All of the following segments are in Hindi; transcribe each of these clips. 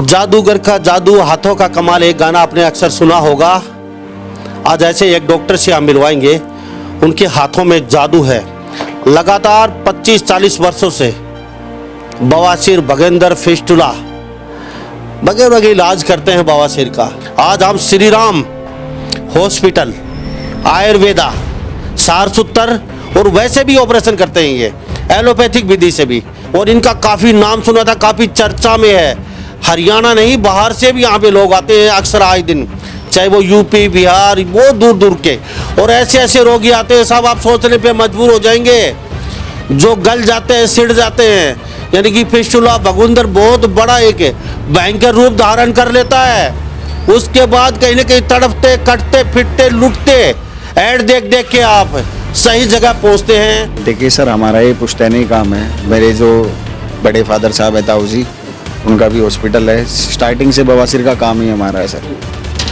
जादूगर का जादू, हाथों का कमाल, एक गाना आपने अक्सर सुना होगा। आज ऐसे एक डॉक्टर से हम मिलवाएंगे, उनके हाथों में जादू है। लगातार 25-40 वर्षों से बवासीर, भगेंद्र, फिस्टुला वगैरह इलाज करते हैं बवासीर का। आज हम श्री राम हॉस्पिटल, आयुर्वेदा, सारसूत्र और वैसे भी ऑपरेशन करते हैं, ये एलोपैथिक विधि से भी। और इनका काफ़ी नाम सुना था, काफ़ी चर्चा में है। हरियाणा नहीं, बाहर से भी यहाँ पे लोग आते हैं अक्सर आए दिन, चाहे वो यूपी, बिहार, वो दूर दूर के। और ऐसे ऐसे रोगी आते हैं, सब आप सोचने पे मजबूर हो जाएंगे, जो गल जाते हैं, सिड़ जाते हैं। यानी कि फिस्टुला, भगुंदर बहुत बड़ा एक भयंकर रूप धारण कर लेता है। उसके बाद कहीं ना कहीं तड़पते, कटते, फिटते, लुटते, ऐड देख देख के आप सही जगह पहुंचते हैं। देखिए सर, हमारा ये पुश्तैनी काम है। मेरे जो बड़े फादर साहब है ताऊ जी, उनका भी हॉस्पिटल है। स्टार्टिंग से बवासीर का काम ही हमारा है सर।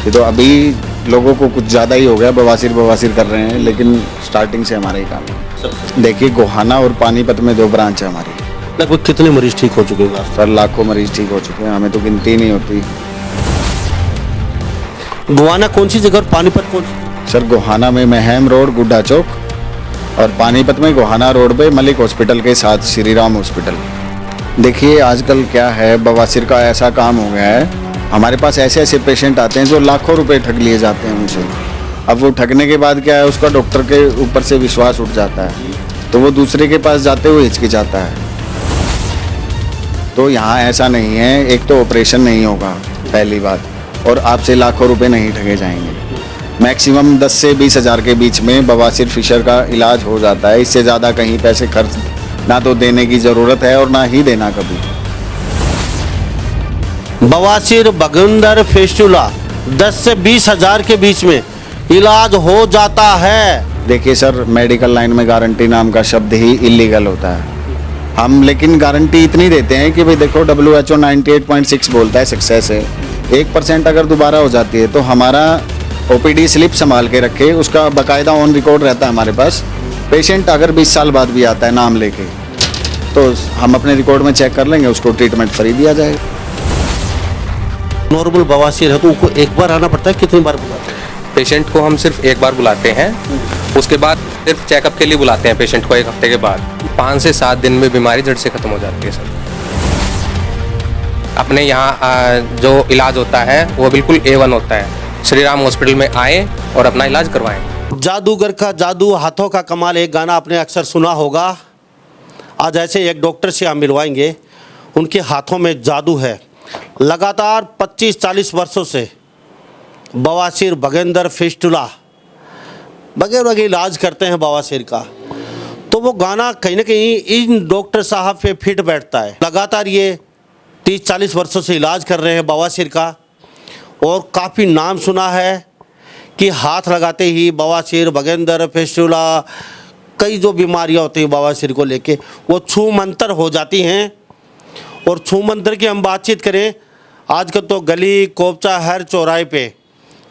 ये तो अभी लोगों को कुछ ज़्यादा ही हो गया, बवासीर कर रहे हैं, लेकिन स्टार्टिंग से हमारा ही काम है। देखिए, गोहाना और पानीपत में 2 ब्रांच है हमारी। लगभग कितने मरीज ठीक हो चुके हैं सर? लाखों मरीज ठीक हो चुके हैं, हमें तो गिनती नहीं होती। गोहाना कौन सी जगह और पानीपत कौन सी? सर, गोहाना में महम रोड, गुड्डा चौक, और पानीपत में गोहाना रोड पे मलिक हॉस्पिटल के साथ श्री राम हॉस्पिटल। देखिए, आजकल क्या है, बवासीर का ऐसा काम हो गया है, हमारे पास ऐसे ऐसे पेशेंट आते हैं जो लाखों रुपए ठग लिए जाते हैं उनसे। अब वो ठगने के बाद क्या है, उसका डॉक्टर के ऊपर से विश्वास उठ जाता है, तो वो दूसरे के पास जाते हुए हिचकिचाता है। तो यहाँ ऐसा नहीं है, एक तो ऑपरेशन नहीं होगा पहली बात, और आपसे लाखों रुपए नहीं ठगे जाएंगे। मैक्सिमम 10 से 20 हज़ार के बीच में बवासीर फिशर का इलाज हो जाता है। इससे ज़्यादा कहीं पैसे खर्च ना तो देने की ज़रूरत है और ना ही देना कभी। बवासीर, भगुंदर, फिस्टुला 10 से 20 हज़ार के बीच में इलाज हो जाता है। देखिए सर, मेडिकल लाइन में गारंटी नाम का शब्द ही इलीगल होता है। हम लेकिन गारंटी इतनी देते हैं कि भाई देखो, WHO 98.6 बोलता है सक्सेस है। 1% अगर दोबारा हो जाती है तो हमारा OPD स्लिप संभाल के रखे, उसका बाकायदा ऑन रिकॉर्ड रहता है हमारे पास। पेशेंट अगर 20 साल बाद भी आता है नाम लेके, तो हम अपने रिकॉर्ड में चेक कर लेंगे, उसको ट्रीटमेंट फ्री दिया जाएगा। नॉर्मल बवासीर है तो उनको एक बार आना पड़ता है, कितनी बार बुलाते हैं? पेशेंट को हम सिर्फ एक बार बुलाते हैं, उसके बाद सिर्फ चेकअप के लिए बुलाते हैं पेशेंट को 1 हफ्ते के बाद। 5 से 7 दिन में बीमारी जड़ से खत्म हो जाती है सर। अपने यहाँ जो इलाज होता है वो बिल्कुल A1 होता है। श्री राम हॉस्पिटल में आए और अपना इलाज करवाएं। जादूगर का जादू, हाथों का कमाल, एक गाना आपने अक्सर सुना होगा। आज ऐसे एक डॉक्टर से हम मिलवाएंगे, उनके हाथों में जादू है। लगातार 25-40 वर्षों से बवासीर, भगेंद्र, फिस्टुला वगैरह इलाज करते हैं बवासीर का। तो वो गाना कहीं ना कहीं इन डॉक्टर साहब पे फिट बैठता है। लगातार ये 30-40 वर्षों से इलाज कर रहे हैं बवासीर का, और काफ़ी नाम सुना है कि हाथ लगाते ही बवासीर, भगेंद्र, फिस्टुला, कई जो बीमारियां होती हैं बवासीर को लेके, वो छू मंतर हो जाती हैं। और छू मंतर की हम बातचीत करें, आजकल तो गली कोपचा हर चौराहे पे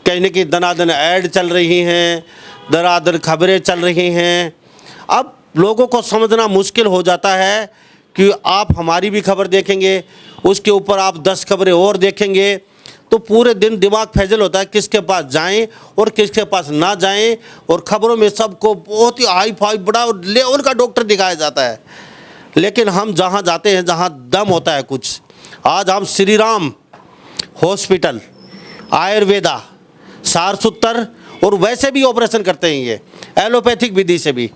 कहीं ना कहीं दनादन ऐड चल रही हैं, दनादन खबरें चल रही हैं। अब लोगों को समझना मुश्किल हो जाता है कि आप हमारी भी खबर देखेंगे, उसके ऊपर आप 10 खबरें और देखेंगे, तो पूरे दिन दिमाग फैजल होता है किसके पास जाएं और किसके पास ना जाएं। और खबरों में सबको बहुत ही हाई फाई बड़ा लेवल का डॉक्टर दिखाया जाता है, लेकिन हम जहां जाते हैं जहां दम होता है कुछ। आज हम श्री राम हॉस्पिटल, आयुर्वेदा, सारसूत्र और वैसे भी ऑपरेशन करते हैं, ये एलोपैथिक विधि से भी।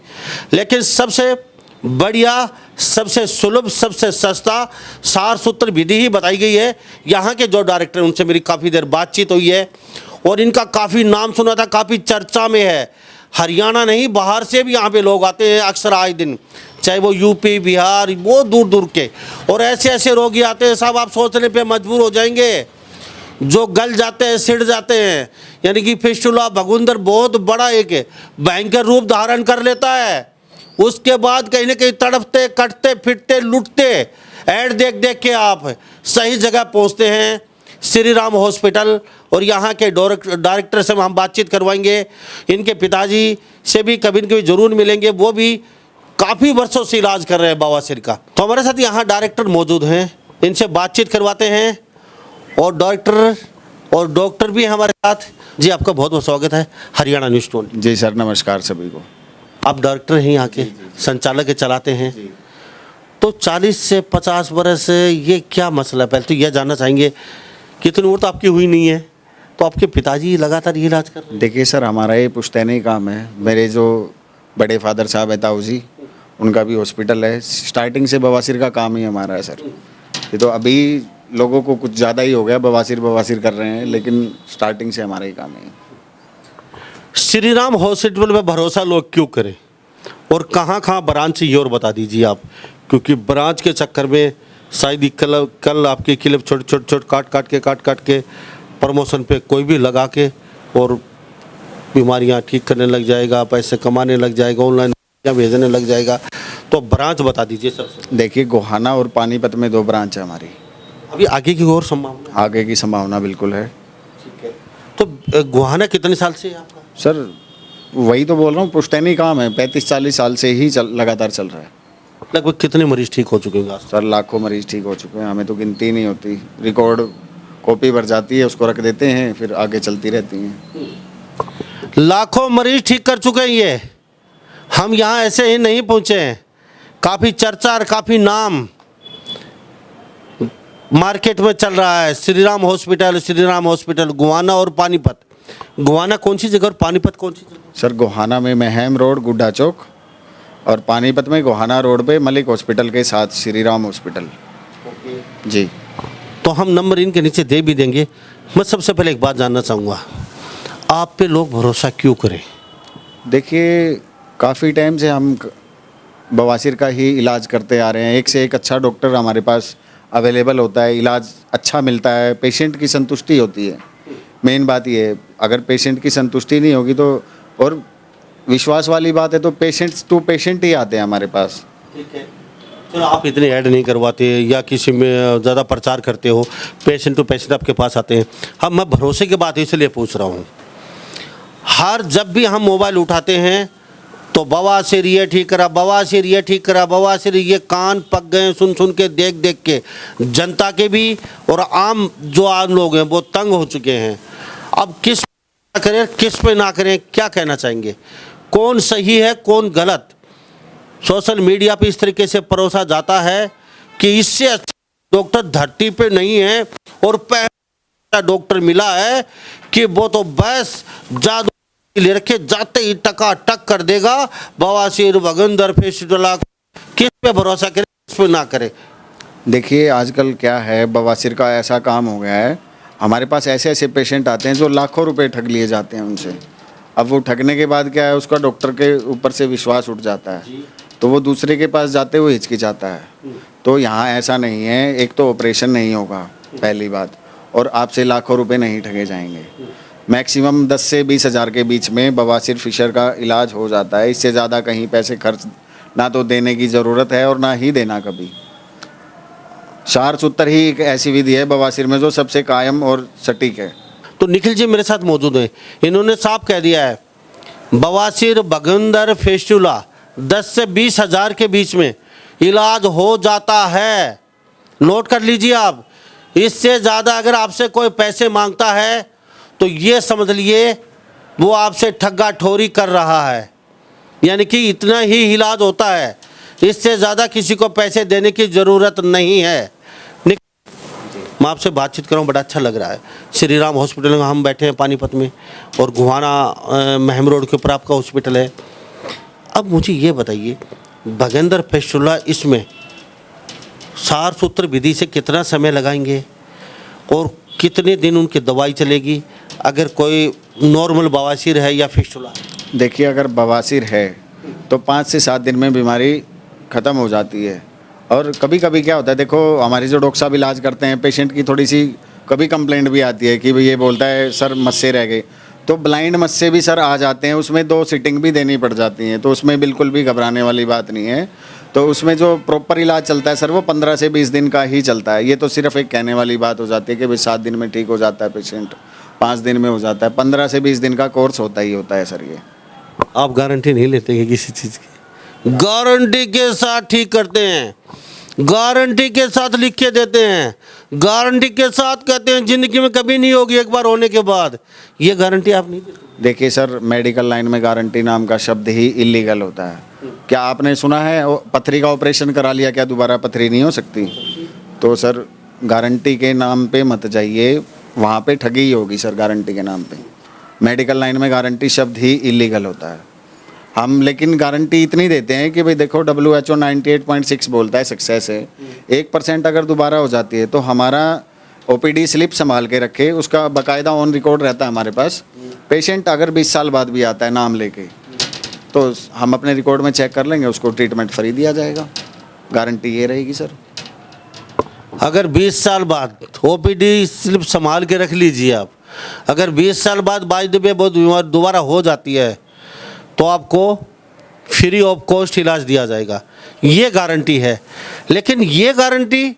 लेकिन सबसे बढ़िया, सबसे सुलभ, सबसे सस्ता सारसूत्र विधि ही बताई गई है। यहाँ के जो डायरेक्टर, उनसे मेरी काफ़ी देर बातचीत हुई है, और इनका काफ़ी नाम सुना था, काफ़ी चर्चा में है। हरियाणा नहीं, बाहर से भी यहाँ पे लोग आते हैं अक्सर आए दिन, चाहे वो यूपी, बिहार, वो दूर दूर के। और ऐसे ऐसे रोगी आते हैं, सब आप सोचने पे मजबूर हो जाएंगे, जो गल जाते हैं, सिड़ जाते हैं। यानी कि फिस्टुला, भगुंदर बहुत बड़ा एक भयंकर रूप धारण कर लेता है। उसके बाद कहीं ना कहीं तड़पते, कटते, फिटते, लुटते, ऐड देख देख के आप सही जगह पहुंचते हैं, श्री राम हॉस्पिटल। और यहाँ के डायरेक्टर से हम बातचीत करवाएंगे, इनके पिताजी से भी कभी न कभी ज़रूर मिलेंगे, वो भी काफ़ी वर्षों से इलाज कर रहे हैं बवासीर का। तो हमारे साथ यहाँ डायरेक्टर मौजूद हैं, इनसे बातचीत करवाते हैं और डॉक्टर भी हमारे साथ। जी आपका बहुत बहुत स्वागत है हरियाणा न्यूज़ 20। जी सर, नमस्कार सभी को। आप डॉक्टर हैं यहाँ के, संचालक के चलाते हैं। तो 40 से 50 बरस ये क्या मसला है? पहले तो यह जानना चाहेंगे कि इतनी उम्र तो आपकी हुई नहीं है, तो आपके पिताजी लगातार ये इलाज कर रहे हैं? देखिए सर, हमारा ये पुश्तैनी काम है। मेरे जो बड़े फादर साहब है ताऊ जी, उनका भी हॉस्पिटल है। स्टार्टिंग से बवासीर का काम ही हमारा है सर। ये तो अभी लोगों को कुछ ज़्यादा ही हो गया, बवासीर कर रहे हैं, लेकिन स्टार्टिंग से हमारा ही काम है। श्री राम हॉस्पिटल में भरोसा लोग क्यों करें और कहाँ कहाँ ब्रांच ये और बता दीजिए आप, क्योंकि ब्रांच के चक्कर में शायद ही कल आपके क्लिप छोटे काट के प्रमोशन पे कोई भी लगा के और बीमारियां ठीक करने लग जाएगा, पैसे कमाने लग जाएगा, ऑनलाइन भेजने लग जाएगा। तो ब्रांच बता दीजिए सबसे। देखिए, गोहाना और पानीपत में 2 ब्रांच है हमारी। अभी आगे की और संभावना? आगे की संभावना बिल्कुल है। ठीक है। तो गोहाना कितने साल से है आपका? सर वही तो बोल रहा हूँ, पुश्तैनी काम है। 35-40 साल से ही लगातार चल रहा है। लगभग कितने मरीज ठीक हो चुके हैं? सर लाखों मरीज ठीक हो चुके हैं, हमें तो गिनती नहीं होती। रिकॉर्ड कॉपी भर जाती है, उसको रख देते हैं, फिर आगे चलती रहती हैं। लाखों मरीज ठीक कर चुके हैं। ये हम यहाँ ऐसे ही नहीं पहुँचे हैं, काफ़ी चर्चा और काफ़ी नाम मार्केट में चल रहा है। श्री राम हॉस्पिटल गोहाना और पानीपत। गोहाना कौन सी जगह और पानीपत कौन सी जगह? सर गोहाना में महम रोड गुड्डा चौक, और पानीपत में गोहाना रोड पे मलिक हॉस्पिटल के साथ श्री राम हॉस्पिटल। जी, तो हम नंबर इनके नीचे दे भी देंगे। मैं सबसे पहले एक बात जानना चाहूँगा, आप पे लोग भरोसा क्यों करें? देखिए, काफ़ी टाइम से हम बवासीर का ही इलाज करते आ रहे हैं। एक से एक अच्छा डॉक्टर हमारे पास अवेलेबल होता है, इलाज अच्छा मिलता है, पेशेंट की संतुष्टि होती है। मेन बात ये है, अगर पेशेंट की संतुष्टि नहीं होगी तो, और विश्वास वाली बात है, तो पेशेंट्स टू पेशेंट ही आते हैं हमारे पास। ठीक है। चलो, आप इतने ऐड नहीं करवाते या किसी में ज़्यादा प्रचार करते हो, पेशेंट टू पेशेंट आपके पास आते हैं। हम मैं भरोसे की बात इसलिए पूछ रहा हूँ, जब भी हम मोबाइल उठाते हैं तो बवासीर ये ठीक करा, बवासीर ये ठीक करा, बवासीर ये, कान पक गए सुन के, देख के। जनता के भी और आम लोग हैं वो तंग हो चुके हैं। अब किस पे करें, किस पे ना करें, क्या कहना चाहेंगे? कौन सही है, कौन गलत? सोशल मीडिया पे इस तरीके से परोसा जाता है कि इससे अच्छा डॉक्टर धरती पे नहीं है, और पहला डॉक्टर मिला है कि वो तो बस जादू ले रखे, जाते ही टक कर देगा। बवासीर, बगंदर, फिस्टुला, किस पे भरोसा करें, किस पे ना करें? देखिए, आजकल क्या है, बवासीर का ऐसा काम हो गया है, हमारे पास ऐसे ऐसे पेशेंट आते हैं जो लाखों रुपए ठग लिए जाते हैं उनसे। अब वो ठगने के बाद क्या है, उसका डॉक्टर के ऊपर से विश्वास उठ जाता है, तो वो दूसरे के पास जाते हुए हिचकिचाता है। तो यहाँ ऐसा नहीं है, एक तो ऑपरेशन नहीं होगा पहली बात, और आपसे लाखों रुपए नहीं ठगे जाएंगे। मैक्सिमम 10 से 20 हज़ार के बीच में बवासीर फिशर का इलाज हो जाता है। इससे ज़्यादा कहीं पैसे खर्च ना तो देने की ज़रूरत है और ना ही देना कभी। चार सूत्र ही एक ऐसी विधि है बवासीर में जो सबसे कायम और सटीक है। तो निखिल जी मेरे साथ मौजूद हैं, इन्होंने साफ कह दिया है, बवासीर, बगंदर, फिस्टुला 10 से 20 हज़ार के बीच में इलाज हो जाता है। नोट कर लीजिए आप। इससे ज़्यादा अगर आपसे कोई पैसे मांगता है तो ये समझ लिए वो आपसे ठग्गा ठोरी कर रहा है, यानी कि इतना ही इलाज होता है, इससे ज़्यादा किसी को पैसे देने की ज़रूरत नहीं है। मैं आपसे बातचीत कर रहा हूँ, बड़ा अच्छा लग रहा है। श्री राम हॉस्पिटल में हम बैठे हैं पानीपत में, और गोहाना महम रोड के ऊपर आपका हॉस्पिटल है। अब मुझे ये बताइए, बगंदर, फिस्टुला, इसमें सार सूत्र विधि से कितना समय लगाएंगे और कितने दिन उनकी दवाई चलेगी, अगर कोई नॉर्मल बवासीर है या फिस्टुला? देखिए, अगर बवासीर है तो 5 से 7 दिन में बीमारी ख़त्म हो जाती है। और कभी कभी क्या होता है, देखो हमारे जो डॉक्टर साहब इलाज करते हैं, पेशेंट की थोड़ी सी कभी कंप्लेंट भी आती है कि भाई ये बोलता है सर मस्से रह गए, तो ब्लाइंड मस्से भी सर आ जाते हैं, उसमें 2 सिटिंग भी देनी पड़ जाती हैं। तो उसमें बिल्कुल भी घबराने वाली बात नहीं है। तो उसमें जो प्रॉपर इलाज चलता है सर, वो 15 से 20 दिन का ही चलता है। ये तो सिर्फ एक कहने वाली बात हो जाती है कि भाई 7 दिन में ठीक हो जाता है पेशेंट, 5 दिन में हो जाता है। 15 से 20 दिन का कोर्स होता ही होता है सर। ये आप गारंटी नहीं लेते हैं किसी चीज़ की? गारंटी के साथ ठीक करते हैं, गारंटी के साथ लिख के देते हैं। गारंटी के साथ कहते हैं जिंदगी में कभी नहीं होगी, एक बार होने के बाद। ये गारंटी आप नहीं देते? देखिए सर, मेडिकल लाइन में गारंटी नाम का शब्द ही इलीगल होता है। क्या आपने सुना है पथरी का ऑपरेशन करा लिया, क्या दोबारा पथरी नहीं हो सकती? तो सर गारंटी के नाम पे मत जाइए, वहाँ पे ठगी ही होगी सर गारंटी के नाम पे। मेडिकल लाइन में गारंटी शब्द ही इलीगल होता है। हम लेकिन गारंटी इतनी देते हैं कि भाई देखो WHO 98.6 बोलता है सक्सेस है। 1% अगर दोबारा हो जाती है तो हमारा OPD स्लिप संभाल के रखे, उसका बाकायदा ऑन रिकॉर्ड रहता है हमारे पास। पेशेंट अगर 20 साल बाद भी आता है नाम लेके, तो हम अपने रिकॉर्ड में चेक कर लेंगे, उसको ट्रीटमेंट फ्री दिया जाएगा। गारंटी ये रहेगी सर। अगर 20 साल बाद OPD स्लिप संभाल के रख लीजिए आप, अगर 20 साल बाद बाई द वे बहुत बीमार दोबारा हो जाती है तो आपको फ्री ऑफ कॉस्ट इलाज दिया जाएगा, ये गारंटी है। लेकिन ये गारंटी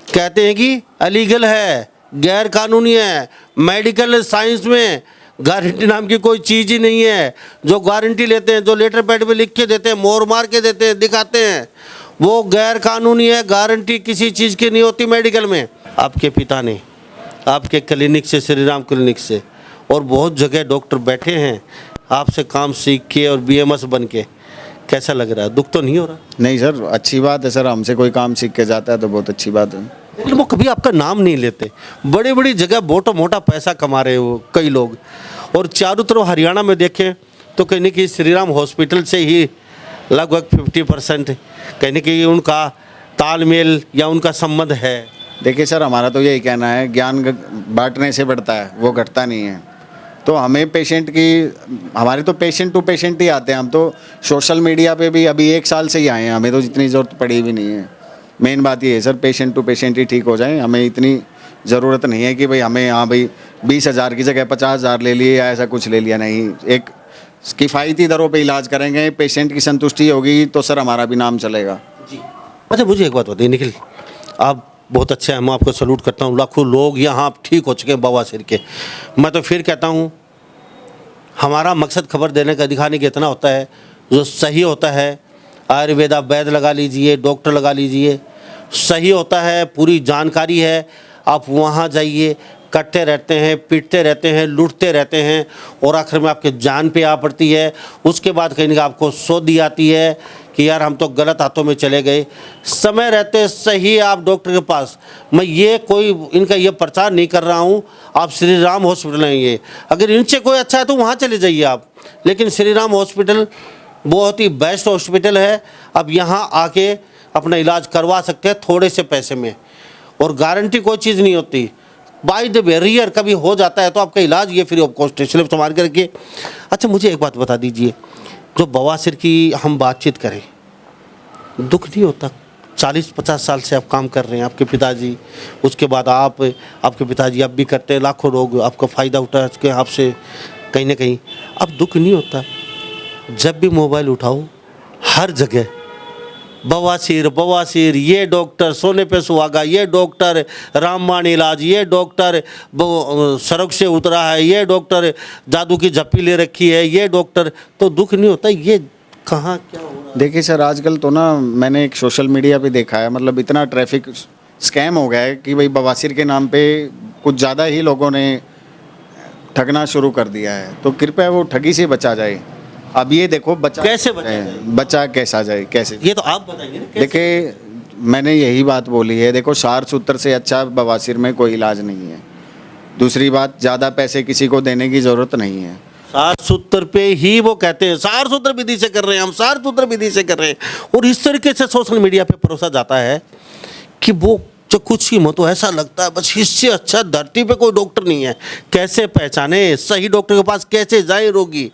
कहते हैं कि अलीगल है, गैर कानूनी है। मेडिकल साइंस में गारंटी नाम की कोई चीज़ ही नहीं है। जो गारंटी लेते हैं, जो लेटर पैड पे लिख के देते हैं, मोहर मार के देते हैं, दिखाते हैं, वो गैर कानूनी है। गारंटी किसी चीज़ की नहीं होती मेडिकल में। आपके पिता ने आपके क्लिनिक से, श्री राम क्लिनिक से, और बहुत जगह डॉक्टर बैठे हैं आपसे काम सीख के और BMS बन के, कैसा लग रहा है? दुख तो नहीं हो रहा? नहीं सर, अच्छी बात है सर, हमसे कोई काम सीख के जाता है तो बहुत अच्छी बात है। लेकिन वो कभी आपका नाम नहीं लेते। बड़ी बड़ी जगह मोटा मोटा पैसा कमा रहे हो कई लोग, और चारों तरफ हरियाणा में देखें तो कहीं न कहीं श्री राम हॉस्पिटल से ही लगभग 50% कहीं न कहीं उनका तालमेल या उनका संबंध है। देखिए सर, हमारा तो यही कहना है, ज्ञान बांटने से बढ़ता है, वो घटता नहीं है। तो हमें पेशेंट की, हमारे तो पेशेंट टू पेशेंट ही आते हैं। हम तो सोशल मीडिया पे भी अभी 1 साल से ही आए हैं, हमें तो इतनी ज़रूरत पड़ी भी नहीं है। मेन बात ये है सर, पेशेंट टू पेशेंट ही ठीक हो जाए। हमें इतनी ज़रूरत नहीं है कि भाई हमें हाँ भाई 20,000 की जगह 50,000 ले लिए या ऐसा कुछ ले लिया। नहीं, एक किफ़ायती दरों पे इलाज करेंगे, पेशेंट की संतुष्टि होगी तो सर हमारा भी नाम चलेगा। जी। अच्छा, मुझे एक बात बताइए निखिल, आप बहुत अच्छे हैं, मैं आपको सैल्यूट करता हूँ। लाखों लोग यहाँ ठीक हो चुके हैं बवासीर के। मैं तो फिर कहता हूँ, हमारा मकसद खबर देने का, दिखाने का इतना होता है, जो सही होता है। आयुर्वेदा वैद्य लगा लीजिए, डॉक्टर लगा लीजिए, सही होता है, पूरी जानकारी है। आप वहाँ जाइए, कटते रहते हैं, पीटते रहते हैं, लूटते रहते हैं, और आखिर में आपके जान पे आ पड़ती है। उसके बाद कहीं ना आपको सोधी आती है कि यार हम तो गलत हाथों में चले गए। समय रहते सही आप डॉक्टर के पास, मैं ये कोई इनका ये प्रचार नहीं कर रहा हूँ, आप श्री राम हॉस्पिटल हैं ये, अगर इनसे कोई अच्छा है तो वहाँ चले जाइए आप। लेकिन श्री राम हॉस्पिटल बहुत ही बेस्ट हॉस्पिटल है। अब यहाँ आके अपना इलाज करवा सकते हैं थोड़े से पैसे में, और गारंटी कोई चीज़ नहीं होती। बाय द वे रियर कभी हो जाता है तो आपका इलाज ये फ्री ऑफ कॉस्ट है, स्लिप संभाल के रखिए। अच्छा, मुझे एक बात बता दीजिए, जो बवासीर की हम बातचीत करें, दुख नहीं होता? 40-50 साल से आप काम कर रहे हैं, आपके पिताजी, उसके बाद आप, आपके पिताजी अब भी करते हैं, लाखों लोग आपका फ़ायदा उठा के आपसे कहीं ना कहीं, अब दुख नहीं होता? जब भी मोबाइल उठाओ हर जगह बवासीर बवासीर, ये डॉक्टर सोने पे सुहागा, ये डॉक्टर रामबाण इलाज, ये डॉक्टर सड़क से उतरा है, ये डॉक्टर जादू की झप्पी ले रखी है, ये डॉक्टर। तो दुख नहीं होता? ये कहाँ क्या हो रहा है? देखिए सर, आजकल तो ना मैंने एक सोशल मीडिया पे देखा है, मतलब इतना ट्रैफिक स्कैम हो गया है कि भाई बवासीर के नाम पे कुछ ज़्यादा ही लोगों ने ठगना शुरू कर दिया है। तो कृपया वो ठगी से बचा जाए। अब ये देखो बचा कैसे बचा जाए? बचा कैसा जाए, कैसे? ये तो आप बताइए ना कैसे? देखिए, मैंने यही बात बोली है, देखो सार सूत्र से अच्छा बवासीर में कोई इलाज नहीं है। दूसरी बात, ज़्यादा पैसे किसी को देने की ज़रूरत नहीं है। सार सूत्र पे ही वो कहते हैं, सार सूत्र विधि से कर रहे हैं हम, सार सूत्र विधि से कर रहे हैं, और इस तरीके से सोशल मीडिया पे परोसा जाता है कि वो जो कुछ ही मत, तो ऐसा लगता है बस इससे अच्छा धरती पे कोई डॉक्टर नहीं है। कैसे पहचाने सही डॉक्टर के पास, कैसे जाए रोगी?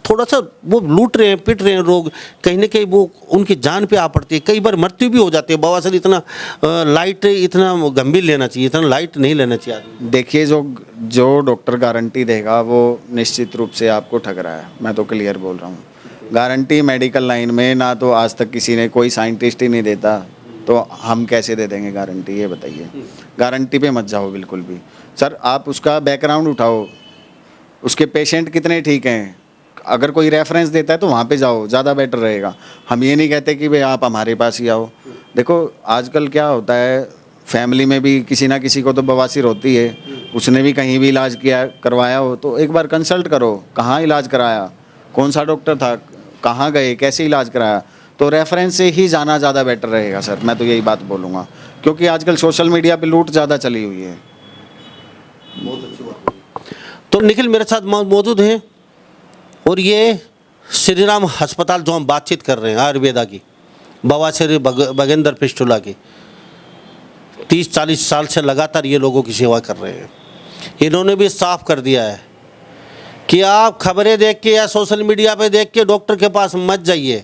थोड़ा सा वो लूट रहे हैं, पिट रहे हैं लोग, कहीं ना कहीं वो उनकी जान पे आ पड़ती है, कई बार मृत्यु भी हो जाती है। बवासीर इतना लाइट, इतना गंभीर लेना चाहिए, इतना लाइट नहीं लेना चाहिए आदमी। देखिए, जो डॉक्टर गारंटी देगा वो निश्चित रूप से आपको ठग रहा है, मैं तो क्लियर बोल रहा हूँ। गारंटी मेडिकल लाइन में ना तो आज तक किसी ने, कोई साइंटिस्ट ही नहीं देता, तो हम कैसे दे देंगे गारंटी? ये बताइए। गारंटी पे मत जाओ बिल्कुल भी। सर, आप उसका बैकग्राउंड उठाओ, उसके पेशेंट कितने ठीक हैं, अगर कोई रेफरेंस देता है तो वहाँ पे जाओ, ज़्यादा बेटर रहेगा। हम ये नहीं कहते कि भाई आप हमारे पास ही आओ। देखो आजकल क्या होता है, फैमिली में भी किसी ना किसी को तो बवासीर होती है, उसने भी कहीं भी इलाज किया करवाया हो तो एक बार कंसल्ट करो, कहाँ इलाज कराया, कौन सा डॉक्टर था, कहाँ गए, कैसे इलाज कराया, तो रेफरेंस से ही जाना ज़्यादा बेटर रहेगा सर। मैं तो यही बात बोलूँगा, क्योंकि आजकल सोशल मीडिया पे लूट ज़्यादा चली हुई है। बहुत अच्छी बात। तो निखिल मेरे साथ मौजूद हैं और ये श्री राम अस्पताल जो हम बातचीत कर रहे हैं आयुर्वेदा की, बवासीर बगेंद्र फिस्टुला की, 30-40 साल से लगातार ये लोगों की सेवा कर रहे हैं। इन्होंने भी साफ कर दिया है कि आप खबरें देख के या सोशल मीडिया पे देख के डॉक्टर के पास मत जाइए,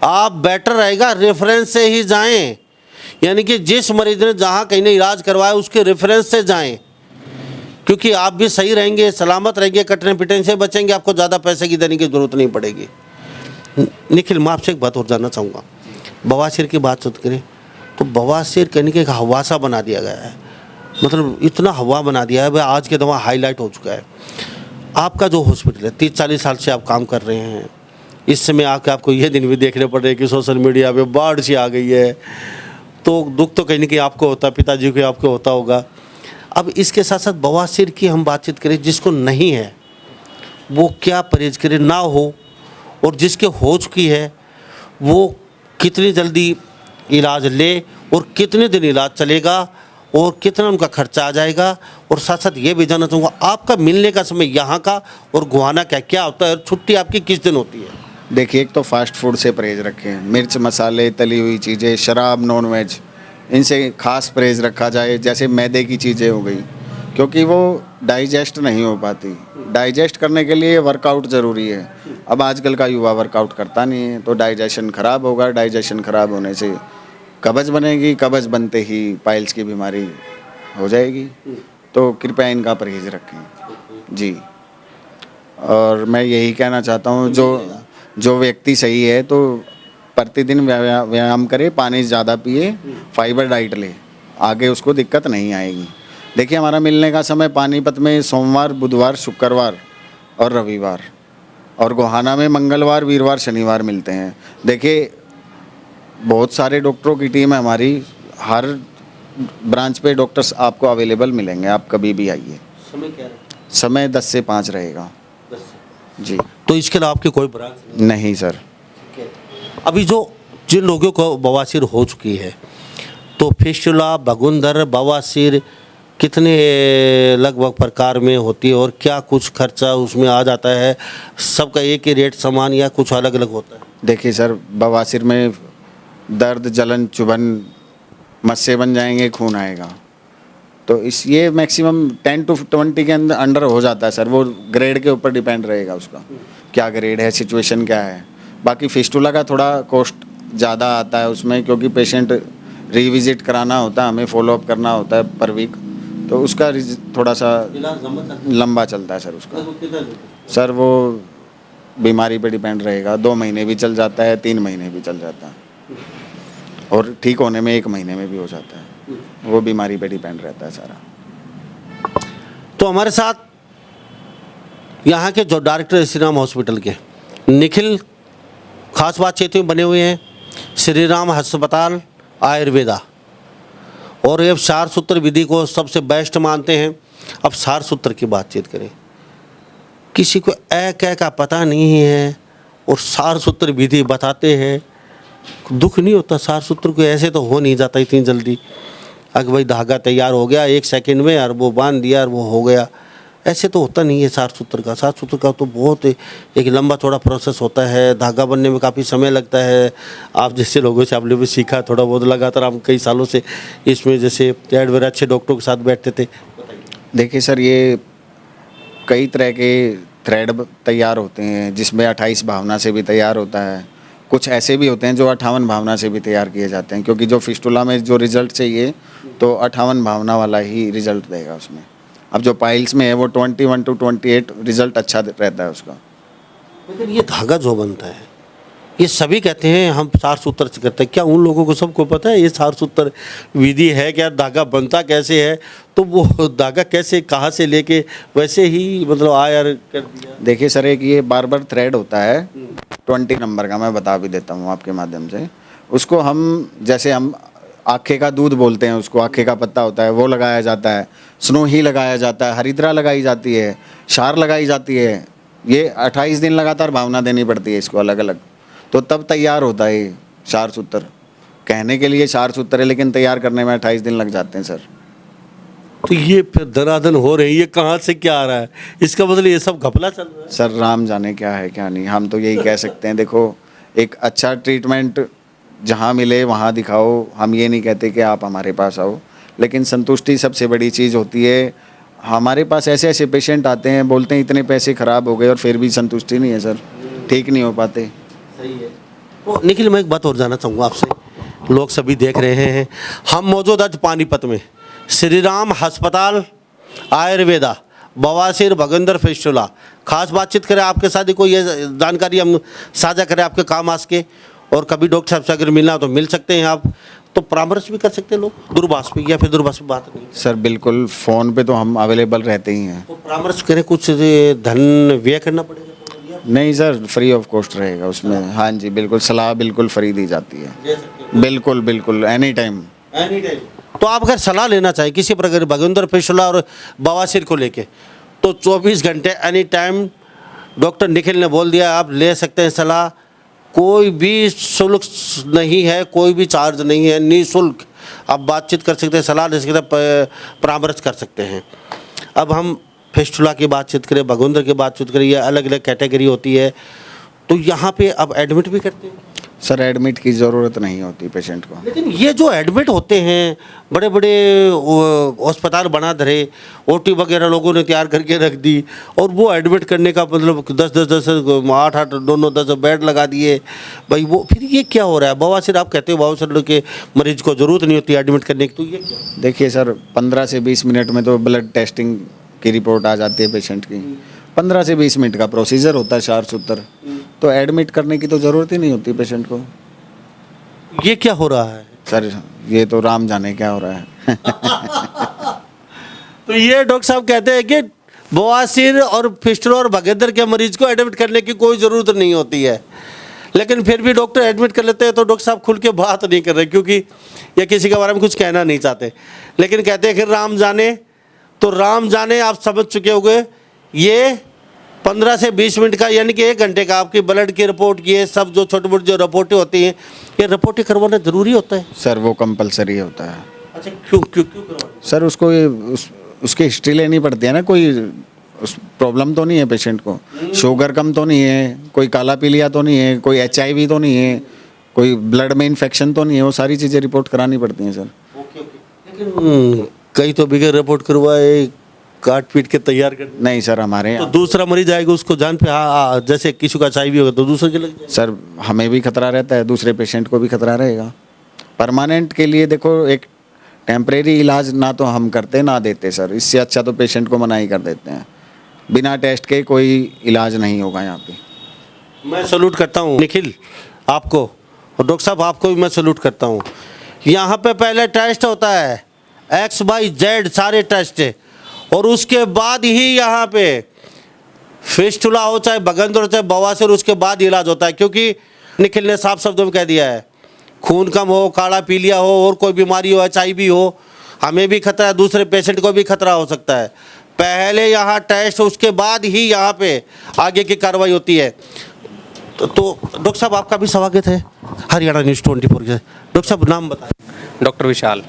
आप बेटर रहेगा रेफरेंस से ही जाएं, यानी कि जिस मरीज ने जहाँ कहीं ने इलाज करवाया उसके रेफरेंस से जाएं, क्योंकि आप भी सही रहेंगे, सलामत रहेंगे, कटने पिटने से बचेंगे, आपको ज़्यादा पैसे की देने की ज़रूरत नहीं पड़ेगी। निखिल मैं आपसे एक बात और जानना चाहूँगा, बवासीर की बात करें तो बवासीर कहने के एक हवा सा बना दिया गया है, मतलब इतना हवा बना दिया है भाई, आज के दौर हाईलाइट हो चुका है। आपका जो हॉस्पिटल है 30-40 साल से आप काम कर रहे हैं, इस समय आके आपको ये दिन भी देखने पड़ रहे हैं कि सोशल मीडिया पे बाढ़ सी आ गई है, तो दुख तो कहीं ना कहीं आपको होता, पिताजी को आपको होता होगा। अब इसके साथ साथ बवासीर की हम बातचीत करें, जिसको नहीं है वो क्या परहेज करे ना हो, और जिसके हो चुकी है वो कितनी जल्दी इलाज ले और कितने दिन इलाज चलेगा और कितना उनका खर्चा आ जाएगा। और साथ साथ ये भी जानना चाहूँगा आपका मिलने का समय यहाँ का और गुहाना क्या क्या होता है, और छुट्टी आपकी किस दिन होती है? देखिए, एक तो फास्ट फूड से परहेज रखें, मिर्च मसाले तली हुई चीज़ें, शराब, नॉन वेज, इनसे खास परहेज रखा जाए। जैसे मैदे की चीज़ें हो गई, क्योंकि वो डाइजेस्ट नहीं हो पाती, डाइजेस्ट करने के लिए वर्कआउट ज़रूरी है। अब आजकल का युवा वर्कआउट करता नहीं है, तो डाइजेशन ख़राब होगा, डाइजेशन ख़राब होने से कब्ज़ बनेगी, कब्ज़ बनते ही पाइल्स की बीमारी हो जाएगी। तो कृपया इनका परहेज रखें जी। और मैं यही कहना चाहता हूँ, जो व्यक्ति सही है तो प्रतिदिन व्यायाम करे, पानी ज़्यादा पिए, फाइबर डाइट ले, आगे उसको दिक्कत नहीं आएगी। देखिए, हमारा मिलने का समय पानीपत में सोमवार, बुधवार, शुक्रवार और रविवार, और गोहाना में मंगलवार, वीरवार, शनिवार मिलते हैं। देखिए, बहुत सारे डॉक्टरों की टीम है हमारी, हर ब्रांच पे डॉक्टर्स आपको अवेलेबल मिलेंगे, आप कभी भी आइए। समय क्या है? समय 10 से 5 रहेगा जी। तो इसके अलावा आपकी कोई ब्रांच नहीं सर। अभी जिन लोगों को बवासीर हो चुकी है, तो फिस्टुला, बगुंदर, बवासीर कितने लगभग प्रकार में होती है और क्या कुछ खर्चा उसमें आ जाता है? सबका एक ही रेट समान या कुछ अलग अलग होता है? देखिए सर, बवासीर में दर्द, जलन, चुभन, मस्से बन जाएंगे, खून आएगा, तो ये मैक्सिमम 10 to 20 के अंदर हो जाता है सर। वो ग्रेड के ऊपर डिपेंड रहेगा उसका, क्या ग्रेड है, सिचुएशन क्या है। बाकी फिस्टुला का थोड़ा कॉस्ट ज़्यादा आता है उसमें, क्योंकि पेशेंट रिविजिट कराना होता है, हमें फॉलोअप करना होता है पर वीक, तो उसका थोड़ा सा लंबा चलता है सर उसका। सर वो बीमारी पे डिपेंड रहेगा, 2 महीने भी चल जाता है, 3 महीने भी चल जाता है, और ठीक होने में 1 महीने में भी हो जाता है। वो बीमारी पे डिपेंड रहता है सारा। तो हमारे साथ यहाँ के जो डायरेक्टर श्री राम हॉस्पिटल के निखिल खास बातचीत में बने हुए हैं, श्री राम अस्पताल आयुर्वेदा, और ये सार सूत्र विधि को सबसे बेस्ट मानते हैं। अब सार सूत्र की बातचीत करें, किसी को एक का पता नहीं है और सार सूत्र विधि बताते हैं, दुख नहीं होता? सार सूत्र को ऐसे तो हो नहीं जाता इतनी जल्दी, अगर भाई धागा तैयार हो गया 1 सेकंड में और वो बांध दिया और वो हो गया, ऐसे तो होता नहीं है सार सूत्र का। सार सूत्र का तो बहुत एक लंबा चौड़ा प्रोसेस होता है, धागा बनने में काफ़ी समय लगता है। आप जैसे लोगों से आपने भी सीखा थोड़ा बहुत, लगातार हम कई सालों से इसमें जैसे एडवेयर अच्छे डॉक्टरों के साथ बैठते थे। देखिए सर, ये कई तरह के थ्रेड तैयार होते हैं, जिसमें 28 भावना से भी तैयार होता है, कुछ ऐसे भी होते हैं जो 58 भावना से भी तैयार किए जाते हैं, क्योंकि जो फिस्टुला में जो रिजल्ट चाहिए तो 58 भावना वाला ही रिजल्ट देगा उसमें। अब जो पाइल्स में है वो 21 to 28 रिजल्ट अच्छा रहता है उसका। लेकिन ये धागा जो बनता है, ये सभी कहते हैं हम सार सूत्र से करते हैं, क्या उन लोगों को सबको पता है ये सार सूत्र विधि है क्या, धागा बनता कैसे है, तो वो धागा कैसे कहाँ से लेके वैसे ही मतलब आयर कर दिया? देखिए सर, एक ये बार्बर थ्रेड होता है 20 नंबर का, मैं बता भी देता हूँ आपके माध्यम से। उसको हम जैसे हम आखे का दूध बोलते हैं उसको, आखे का पत्ता होता है वो लगाया जाता है, स्नोही लगाया जाता है, हरिद्रा लगाई जाती है, क्षार लगाई जाती है। ये 28 दिन लगातार भावना देनी पड़ती है इसको अलग अलग, तो तब तैयार होता है ये क्षार सूत्र। कहने के लिए क्षार सूत्र है लेकिन तैयार करने में 28 दिन लग जाते हैं सर। तो ये फिर दनादन हो रही है, कहाँ से क्या आ रहा है? इसका मतलब ये सब घपला चल रहा है। सर राम जाने क्या है क्या नहीं, हम तो यही कह सकते हैं। देखो एक अच्छा ट्रीटमेंट जहाँ मिले वहाँ दिखाओ, हम ये नहीं कहते कि आप हमारे पास आओ, लेकिन संतुष्टि सबसे बड़ी चीज़ होती है। हमारे पास ऐसे ऐसे पेशेंट आते हैं, बोलते हैं इतने पैसे ख़राब हो गए और फिर भी संतुष्टि नहीं है सर, ठीक नहीं हो पाते। सही है। तो निखिल, मैं एक बात और जानना चाहूँगा आपसे, लोग सभी देख रहे हैं, हम मौजूद आज पानीपत में श्री राम अस्पताल आयुर्वेदा बवासीर भगंदर फिस्टुला। खास बातचीत करें आपके साथ, कोई ये जानकारी हम साझा करें आपके काम आस के, और कभी डॉक्टर साहब से अगर मिलना हो तो मिल सकते हैं आप, तो परामर्श भी कर सकते हैं लोग दूरभाष पे, या फिर दूरभाष पे बात नहीं? सर बिल्कुल, फ़ोन पे तो हम अवेलेबल रहते ही हैं। तो परामर्श करें, कुछ धन व्यय करना पड़ेगा? नहीं सर, फ्री ऑफ कॉस्ट रहेगा उसमें। हाँ जी बिल्कुल, सलाह बिल्कुल फ्री दी जाती है। बिल्कुल बिल्कुल, एनी टाइम। तो आप अगर सलाह लेना चाहें किसी प्रकार भगंदर फिस्टुला और बवासीर को लेके, तो 24 घंटे एनी टाइम डॉक्टर निखिल ने बोल दिया आप ले सकते हैं सलाह। कोई भी शुल्क नहीं है, कोई भी चार्ज नहीं है, निःशुल्क आप बातचीत कर सकते हैं, सलाह ले सकते हैं, परामर्श कर सकते हैं। अब हम फिस्टुला की बातचीत करें, भगंदर की बातचीत करें, ये अलग अलग कैटेगरी होती है, तो यहाँ पे अब एडमिट भी करते हैं? सर एडमिट की ज़रूरत नहीं होती पेशेंट को। लेकिन ये जो एडमिट होते हैं, बड़े बड़े अस्पताल बना धरे, ओटी वगैरह लोगों ने तैयार करके रख दी, और वो एडमिट करने का मतलब 10 8 दोनों 10 बेड लगा दिए भाई, वो फिर ये क्या हो रहा है? बवासीर आप कहते हो बवासीर के मरीज को ज़रूरत नहीं होती एडमिट करने की, तो ये क्या? देखिए सर, 15 से 20 मिनट में तो ब्लड टेस्टिंग की रिपोर्ट आ जाती है पेशेंट की। 15 से 20 मिनट का प्रोसीजर होता है क्षार सूत्र, तो एडमिट करने की तो ज़रूरत ही नहीं होती पेशेंट को। ये क्या हो रहा है सर? ये तो राम जाने क्या हो रहा है। तो ये डॉक्टर साहब कहते हैं कि बवासीर और फिस्टुला और भगंदर के मरीज को एडमिट करने की कोई ज़रूरत नहीं होती है, लेकिन फिर भी डॉक्टर एडमिट कर लेते हैं, तो डॉक्टर साहब खुल के बात नहीं कर रहे, क्योंकि ये किसी के बारे में कुछ कहना नहीं चाहते, लेकिन कहते हैं कि राम जाने। तो राम जाने आप समझ चुके होंगे, ये 15 से 20 मिनट का यानी कि 1 घंटे का आपकी ब्लड की रिपोर्ट, ये सब जो छोटी मोटी जो रिपोर्टें होती हैं, ये रिपोर्टें करवाना ज़रूरी होता है? सर वो कंपलसरी होता है। अच्छा, क्यों क्यों क्यों करवाना? सर उसको उसकी हिस्ट्री लेनी पड़ती है ना, कोई उस प्रॉब्लम तो नहीं है पेशेंट को, शुगर कम तो नहीं है, कोई काला पीलिया तो नहीं है, कोई HIV तो नहीं है, कोई ब्लड में इन्फेक्शन तो नहीं है, वो सारी चीज़ें रिपोर्ट करानी पड़ती हैं सर। Okay okay. लेकिन कई तो बगैर रिपोर्ट करवाए काट पीट के तैयार कर। नहीं सर, हमारे तो दूसरा मरीज आएगा उसको जान पे, हाँ जैसे किसी का HIV होगा तो दूसरे के लग जाए। सर हमें भी खतरा रहता है, दूसरे पेशेंट को भी खतरा रहेगा। परमानेंट के लिए देखो, एक टेम्परेरी इलाज ना तो हम करते ना देते सर, इससे अच्छा तो पेशेंट को मना ही कर देते हैं। बिना टेस्ट के कोई इलाज नहीं होगा यहाँ पे। मैं सैल्यूट करता हूँ निखिल आपको, और डॉक्टर साहब आपको भी मैं सैल्यूट करता हूँ। यहाँ पे पहले टेस्ट होता है XYZ सारे टेस्ट, और उसके बाद ही यहाँ पे फिस्टुला हो चाहे भगंदर हो चाहे बवासीर, उसके बाद इलाज होता है। क्योंकि निखिल ने साफ शब्दों में कह दिया है, खून कम हो, काला पीलिया हो, और कोई बीमारी हो, HIV हो, हमें भी खतरा है, दूसरे पेशेंट को भी खतरा हो सकता है। पहले यहाँ टेस्ट, उसके बाद ही यहाँ पे आगे की कार्रवाई होती है। तो डॉक्टर साहब आपका भी स्वागत है हरियाणा न्यूज़ 24 के। डॉक्टर साहब नाम बताएं। डॉक्टर विशाल।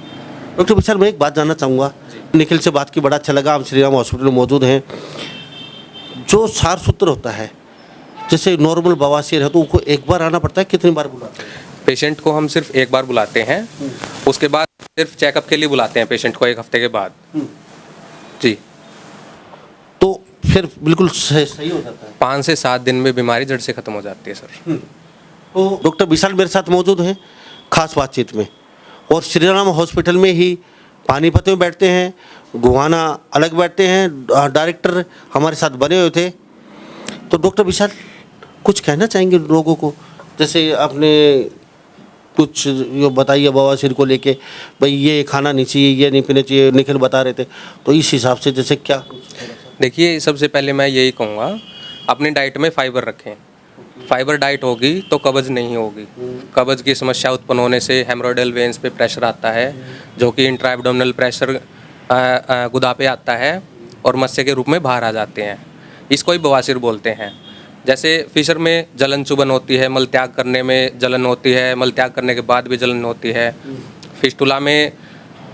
डॉक्टर विशाल, मैं एक बात जानना चाहूँगा, निखिल से बात की बड़ा अच्छा लगा, हम श्री राम हॉस्पिटल में मौजूद हैं। जो क्षार सूत्र होता है, जैसे नॉर्मल बवासीर है तो उनको एक बार आना पड़ता है, कितनी बार बुलाते हैं? पेशेंट को हम सिर्फ एक बार बुलाते हैं, उसके बाद सिर्फ चेकअप के लिए बुलाते हैं पेशेंट को 1 हफ्ते के बाद। जी। तो फिर बिल्कुल सही हो जाता है? 5 से 7 दिन में बीमारी जड़ से ख़त्म हो जाती है सर। तो डॉक्टर विशाल मेरे साथ मौजूद हैं खास बातचीत में, और श्री राम हॉस्पिटल में ही पानीपत में बैठते हैं, गोहाना अलग बैठते हैं, डायरेक्टर हमारे साथ बने हुए थे। तो डॉक्टर विशाल कुछ कहना चाहेंगे लोगों को, जैसे आपने कुछ ये बताइए बवासीर को लेके, भाई ये खाना नहीं चाहिए, ये नहीं पीना चाहिए, निखिल बता रहे थे, तो इस हिसाब से जैसे क्या? देखिए, सबसे पहले मैं यही कहूँगा, अपने डाइट में फाइबर रखें, फाइबर डाइट होगी तो कब्ज नहीं होगी। कब्ज की समस्या उत्पन्न होने से हेमोरॉयडल वेन्स पे प्रेशर आता है, जो कि इंट्रा एब्डोमिनल प्रेशर गुदा पे आता है और मस्से के रूप में बाहर आ जाते हैं। इसको ही बवासीर बोलते हैं। जैसे फिशर में जलन चुभन होती है, मल त्याग करने में जलन होती है, मल त्याग करने के बाद भी जलन होती है। फिस्टुला में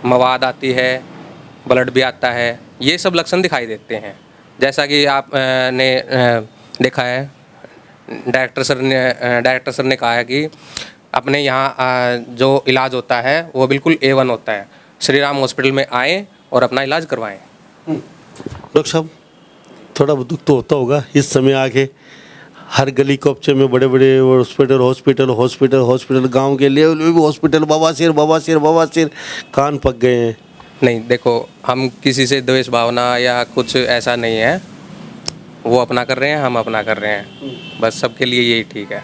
मवाद आती है, ब्लड भी आता है। ये सब लक्षण दिखाई देते हैं। जैसा कि आप ने देखा है, डायरेक्टर सर ने कहा है कि अपने यहाँ जो इलाज होता है वो बिल्कुल A1 होता है। श्री राम हॉस्पिटल में आएँ और अपना इलाज करवाएं। डॉक्टर साहब, थोड़ा दुख तो होता होगा इस समय आके हर गली कॉपचे में बड़े बड़े हॉस्पिटल गांव के लिए भी हॉस्पिटल, बवासीर कान पक गए हैं। नहीं, देखो, हम किसी से द्वेष भावना या कुछ ऐसा नहीं है। वो अपना कर रहे हैं, हम अपना कर रहे हैं, बस सबके लिए यही ठीक है।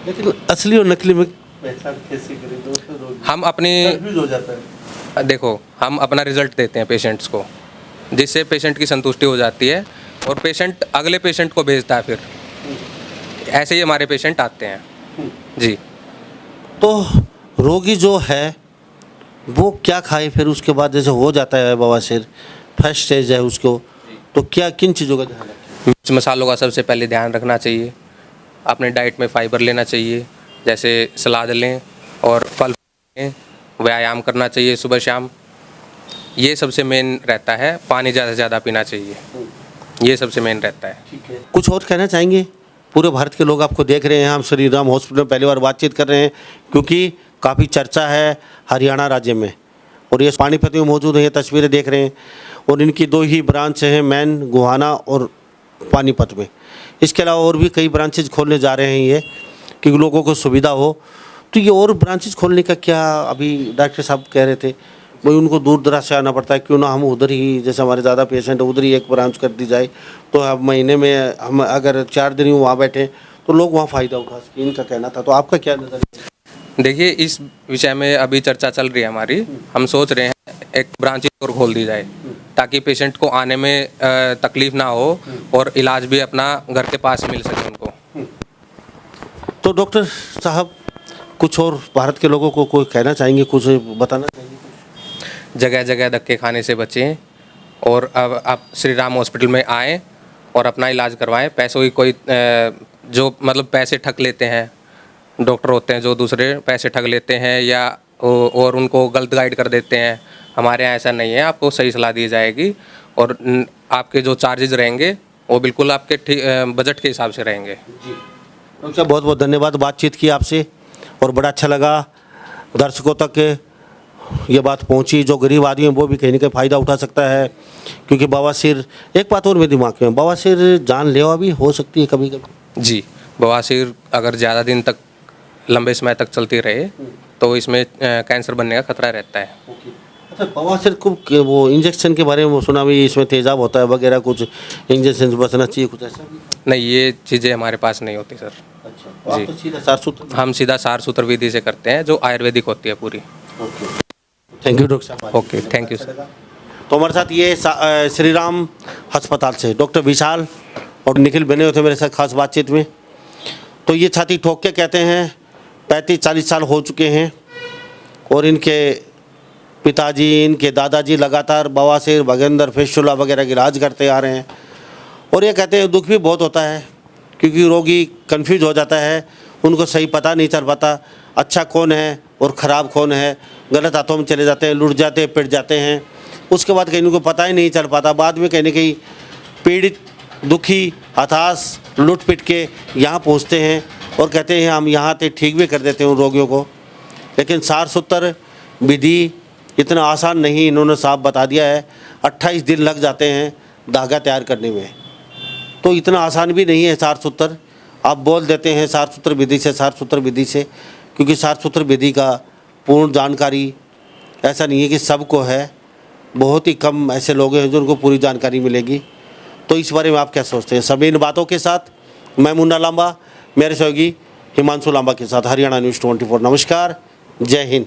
लेकिन असली और नकली में पहचान कैसे करें दोस्तों? हम अपनी हो जाता है। देखो, हम अपना रिजल्ट देते हैं पेशेंट्स को, जिससे पेशेंट की संतुष्टि हो जाती है और पेशेंट अगले पेशेंट को भेजता है। फिर ऐसे ही हमारे पेशेंट आते हैं जी। तो रोगी जो है वो क्या खाए फिर उसके बाद, जैसे हो जाता है बवासीर, फर्स्ट स्टेज है उसको, तो क्या किन चीज़ों का ध्यान रखें? मिर्च मसालों का सबसे पहले ध्यान रखना चाहिए। अपने डाइट में फाइबर लेना चाहिए, जैसे सलाद लें और फल लें। व्यायाम करना चाहिए सुबह शाम। ये सबसे मेन रहता है। पानी ज़्यादा से ज़्यादा पीना चाहिए, ये सबसे मेन रहता है। कुछ और कहना चाहेंगे? पूरे भारत के लोग आपको देख रहे हैं। हम श्री राम हॉस्पिटल में पहली बार बातचीत कर रहे हैं क्योंकि काफ़ी चर्चा है हरियाणा राज्य में, और ये पानीपत में मौजूद है। ये तस्वीरें देख रहे हैं और इनकी 2 ही ब्रांच हैं, मेन गोहाना और पानीपत में। इसके अलावा और भी कई ब्रांचेज खोलने जा रहे हैं ये, कि लोगों को सुविधा हो। तो ये और ब्रांचेज खोलने का क्या, अभी डॉक्टर साहब कह रहे थे भाई उनको दूर दराज से आना पड़ता है, क्यों ना हम उधर ही, जैसे हमारे ज़्यादा पेशेंट है उधर ही एक ब्रांच कर दी जाए, तो अब महीने में हम अगर 4 दिन वहाँ बैठे तो लोग वहाँ फ़ायदा उठा सकें। इनका कहना था, तो आपका क्या नज़र? देखिए, इस विषय में अभी चर्चा चल रही है हमारी। हम सोच रहे हैं एक ब्रांच और खोल दी जाए, ताकि पेशेंट को आने में तकलीफ ना हो और इलाज भी अपना घर के पास मिल सके उनको। तो डॉक्टर साहब, कुछ और भारत के लोगों को कोई कहना चाहेंगे, कुछ बताना चाहेंगे? जगह जगह धक्के खाने से बचें और अब आप श्री राम हॉस्पिटल में आएँ और अपना इलाज करवाएं। पैसों की कोई जो मतलब पैसे ठग लेते हैं, डॉक्टर होते हैं जो दूसरे पैसे ठग लेते हैं या और उनको गलत गाइड कर देते हैं, हमारे यहाँ ऐसा नहीं है। आपको सही सलाह दी जाएगी और आपके जो चार्जेस रहेंगे वो बिल्कुल आपके बजट के हिसाब से रहेंगे। जी डॉक्टर साहब, बहुत बहुत धन्यवाद, बातचीत की आपसे और बड़ा अच्छा लगा। दर्शकों तक ये बात पहुंची, जो गरीब आदमी है वो भी कहीं ना कहीं फ़ायदा उठा सकता है, क्योंकि बवासीर, एक बात और मेरे दिमाग में, बवासीर जानलेवा भी हो सकती है कभी कभी। जी, बवासीर अगर ज़्यादा दिन तक, लंबे समय तक चलती रहे तो इसमें कैंसर बनने का खतरा रहता है। अच्छा, बवासीर को वो इंजेक्शन के बारे में सुना भी, इसमें तेज़ाब होता है वगैरह, कुछ इंजेक्शन से बचना चाहिए, कुछ ऐसा भी? नहीं, ये चीज़ें हमारे पास नहीं होती सर। अच्छा, तो आप तो सीधा सार सूत्र? हम सीधा सार सूत्र विधि से करते हैं, जो आयुर्वेदिक होती है पूरी। थैंक यू डॉक्टर साहब। Okay, thank you sir. तो हमारे साथ ये श्री राम अस्पताल से डॉक्टर विशाल और निखिल बने हुए थे मेरे साथ खास बातचीत में। तो ये छाती ठोक के कहते हैं 35-40 साल हो चुके हैं और इनके पिताजी, इनके दादाजी लगातार बवासीर, भगेंद्र, फिस्टुला वगैरह के इलाज करते आ रहे हैं। और ये कहते हैं दुख भी बहुत होता है, क्योंकि रोगी कंफ्यूज हो जाता है, उनको सही पता नहीं चल पाता अच्छा कौन है और ख़राब कौन है। गलत हाथों में चले जाते हैं, लुट जाते हैं, पिट जाते हैं। उसके बाद कहीं उनको पता ही नहीं चल पाता, बाद में कहीं ना कहीं पीड़ित, दुखी, हताश, लुट पिट के यहाँ पहुँचते हैं और कहते हैं हम यहाँ से ठीक भी कर देते हैं उन रोगियों को। लेकिन सार सूत्र विधि इतना आसान नहीं, इन्होंने साफ बता दिया है। 28 दिन लग जाते हैं धागा तैयार करने में, तो इतना आसान भी नहीं है सार सूत्र। आप बोल देते हैं सार सूत्र विधि से, सार सूत्र विधि से, क्योंकि सार सूत्र विधि का पूर्ण जानकारी ऐसा नहीं है कि सबको है, बहुत ही कम ऐसे लोग हैं जो उनको पूरी जानकारी मिलेगी। तो इस बारे में आप क्या सोचते हैं? सभी इन बातों के साथ मैं मुन्ना लांबा, मेरे सहयोगी हिमांशु लांबा के साथ, हरियाणा न्यूज़ 24। नमस्कार, जय हिंद।